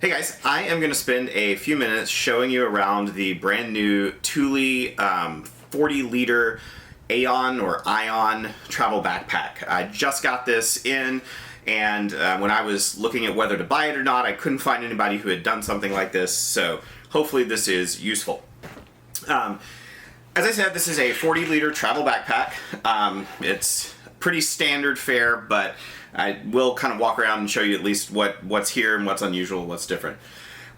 Hey guys, I am going to spend a few minutes showing you around the brand new Thule 40 liter Aion travel backpack. I just got this in, and when I was looking at whether to buy it or not, I couldn't find anybody who had done something like this, so hopefully this is useful. As I said, this is a 40 liter travel backpack. It's pretty standard fare, but I will kind of walk around and show you at least what's here and what's unusual, what's different.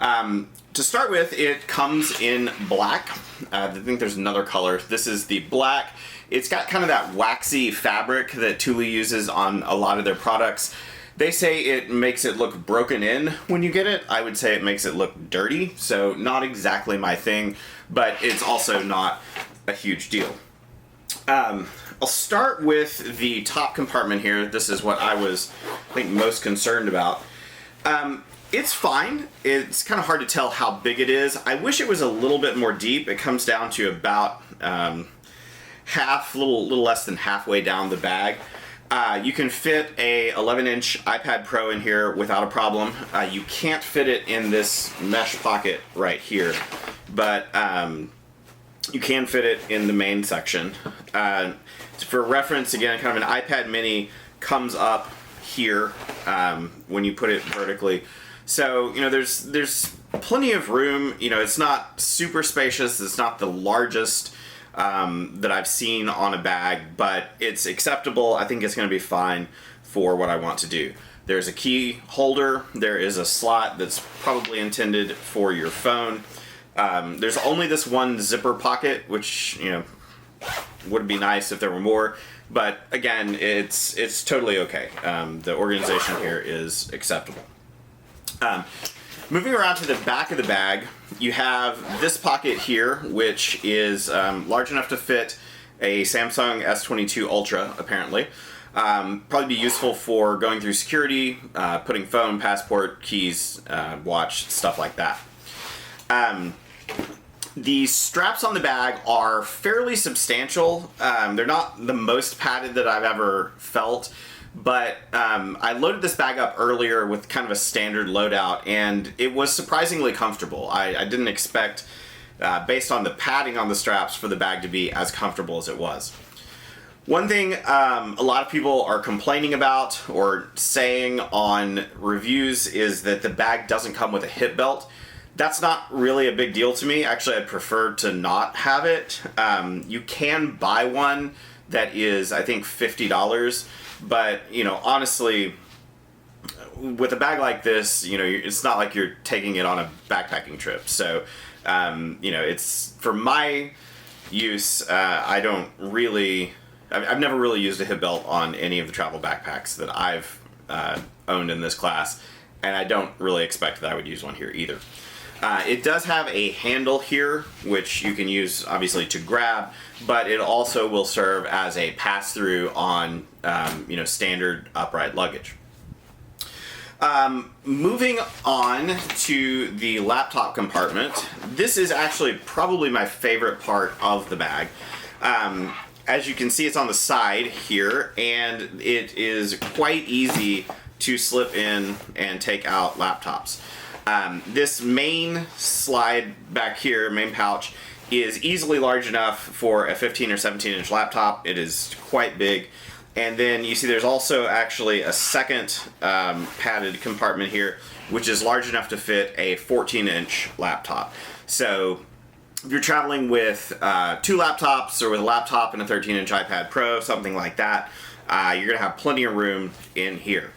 To start with, it comes in black. I think there's another color. This is the black. It's got kind of that waxy fabric that Thule uses on a lot of their products. They say it makes it look broken in when you get it. I would say it makes it look dirty, so not exactly my thing, but it's also not a huge deal. I'll start with the top compartment here. This is what I was, I think, most concerned about. It's fine. It's kind of hard to tell how big it is. I wish it was a little bit more deep. It comes down to about half, a little less than halfway down the bag. You can fit a 11-inch iPad Pro in here without a problem. You can't fit it in this mesh pocket right here, but you can fit it in the main section. For reference, again, kind of an iPad mini comes up here when you put it vertically. So, you know, there's plenty of room. You know, it's not super spacious. It's not the largest that I've seen on a bag, but it's acceptable. I think it's going to be fine for what I want to do. There's a key holder. There is a slot that's probably intended for your phone. There's only this one zipper pocket, which, you know, would be nice if there were more, but again, it's totally okay. The organization here is acceptable. Moving around to the back of the bag, you have this pocket here, which is large enough to fit a Samsung S22 Ultra, apparently. Probably be useful for going through security, putting phone, passport, keys, watch, stuff like that. The straps on the bag are fairly substantial. They're not the most padded that I've ever felt, but I loaded this bag up earlier with kind of a standard loadout, and it was surprisingly comfortable. I didn't expect, based on the padding on the straps, for the bag to be as comfortable as it was. One thing a lot of people are complaining about or saying on reviews is that the bag doesn't come with a hip belt. That's not really a big deal to me. Actually, I'd prefer to not have it. You can buy one that is, I think, $50, but, you know, honestly, with a bag like this, you know, it's not like you're taking it on a backpacking trip. So, you know, it's, for my use, I don't really, I've never really used a hip belt on any of the travel backpacks that I've owned in this class, and I don't really expect that I would use one here either. It does have a handle here, which you can use, obviously, to grab, but it also will serve as a pass-through on, you know, standard upright luggage. Moving on to the laptop compartment, this is actually probably my favorite part of the bag. As you can see, it's on the side here, and it is quite easy to slip in and take out laptops. This main slide back here, main pouch, is easily large enough for a 15 or 17 inch laptop. It is quite big. And then you see there's also actually a second padded compartment here, which is large enough to fit a 14 inch laptop. So if you're traveling with two laptops, or with a laptop and a 13 inch iPad Pro, something like that, you're going to have plenty of room in here.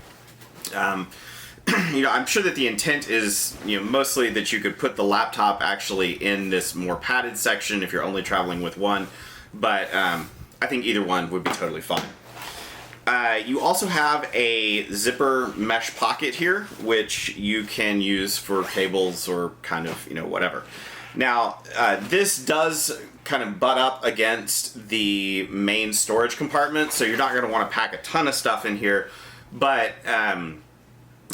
You know, I'm sure that the intent is, you know, mostly that you could put the laptop actually in this more padded section if you're only traveling with one, but I think either one would be totally fine. You also have a zipper mesh pocket here, which you can use for cables or kind of, you know, whatever. Now, this does kind of butt up against the main storage compartment, so you're not going to want to pack a ton of stuff in here, but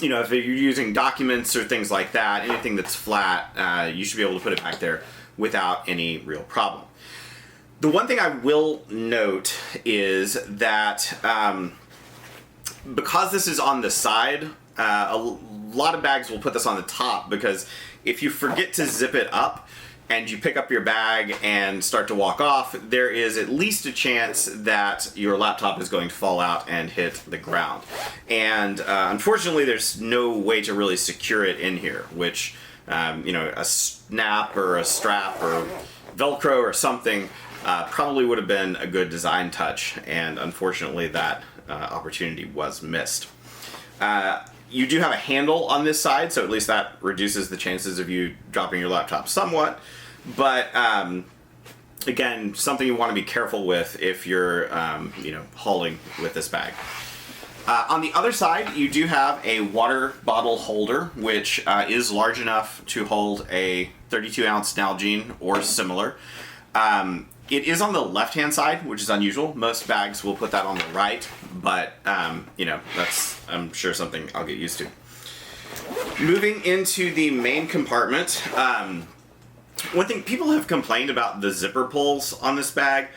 you know, if you're using documents or things like that, anything that's flat, you should be able to put it back there without any real problem. The one thing I will note is that because this is on the side, A lot of bags will put this on the top because if you forget to zip it up and you pick up your bag and start to walk off, there is at least a chance that your laptop is going to fall out and hit the ground. And unfortunately, there's no way to really secure it in here, which, a snap or a strap or Velcro or something probably would have been a good design touch. And unfortunately, that opportunity was missed. You do have a handle on this side, so at least that reduces the chances of you dropping your laptop somewhat. But again, something you want to be careful with if you're hauling with this bag. On the other side, you do have a water bottle holder, which is large enough to hold a 32-ounce Nalgene or similar. It is on the left-hand side, which is unusual. Most bags will put that on the right, but that's, I'm sure, something I'll get used to. Moving into the main compartment, one thing people have complained about the zipper pulls on this bag.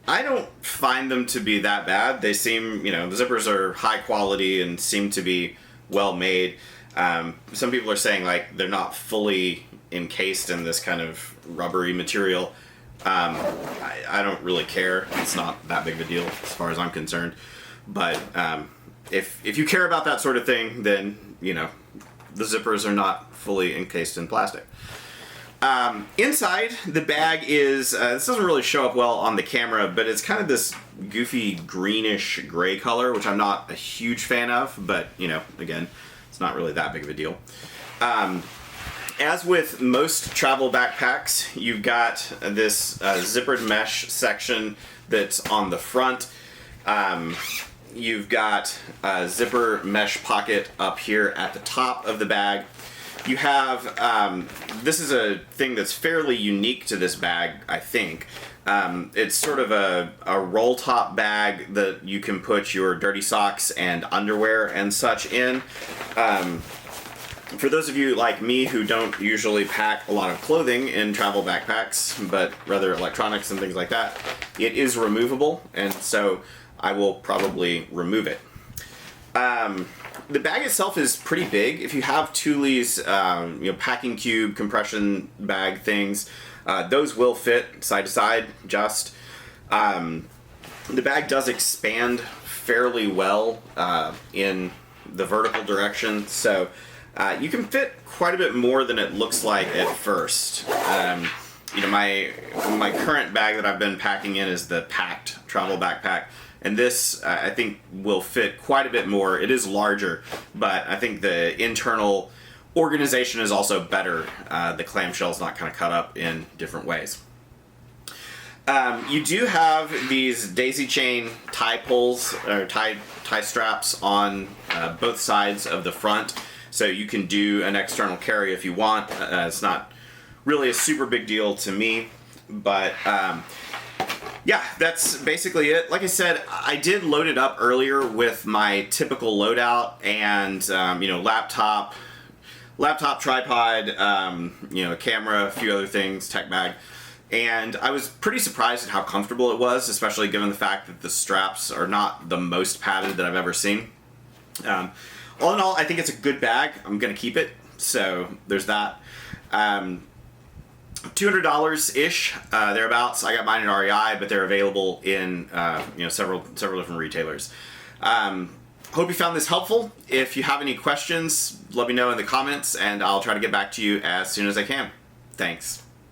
I don't find them to be that bad. They seem, the zippers are high quality and seem to be well made. Some people are saying like they're not fully encased in this kind of rubbery material. I don't really care. It's not that big of a deal as far as I'm concerned. But if you care about that sort of thing, then the zippers are not fully encased in plastic. Inside the bag is, this doesn't really show up well on the camera, but it's kind of this goofy greenish gray color, which I'm not a huge fan of, but, again, it's not really that big of a deal. As with most travel backpacks, you've got this zippered mesh section that's on the front. You've got a zipper mesh pocket up here at the top of the bag. You have, this is a thing that's fairly unique to this bag, I think. It's sort of a roll top bag that you can put your dirty socks and underwear and such in. For those of you like me who don't usually pack a lot of clothing in travel backpacks, but rather electronics and things like that, it is removable, and so I will probably remove it. The bag itself is pretty big. If you have Thule's packing cube, compression bag things, those will fit side to side just. The bag does expand fairly well in the vertical direction, so you can fit quite a bit more than it looks like at first. My current bag that I've been packing in is the packed travel backpack. And this, I think, will fit quite a bit more. It is larger, but I think the internal organization is also better. The clamshell's not kind of cut up in different ways. You do have these daisy chain tie pulls, or tie straps on both sides of the front. So you can do an external carry if you want. It's not really a super big deal to me, but yeah, that's basically it. Like I said, I did load it up earlier with my typical loadout and, laptop, tripod, camera, a few other things, tech bag. And I was pretty surprised at how comfortable it was, especially given the fact that the straps are not the most padded that I've ever seen. All in all, I think it's a good bag. I'm going to keep it. So there's that. $200-ish, thereabouts. I got mine at REI, but they're available in several different retailers. Hope you found this helpful. If you have any questions, let me know in the comments, and I'll try to get back to you as soon as I can. Thanks.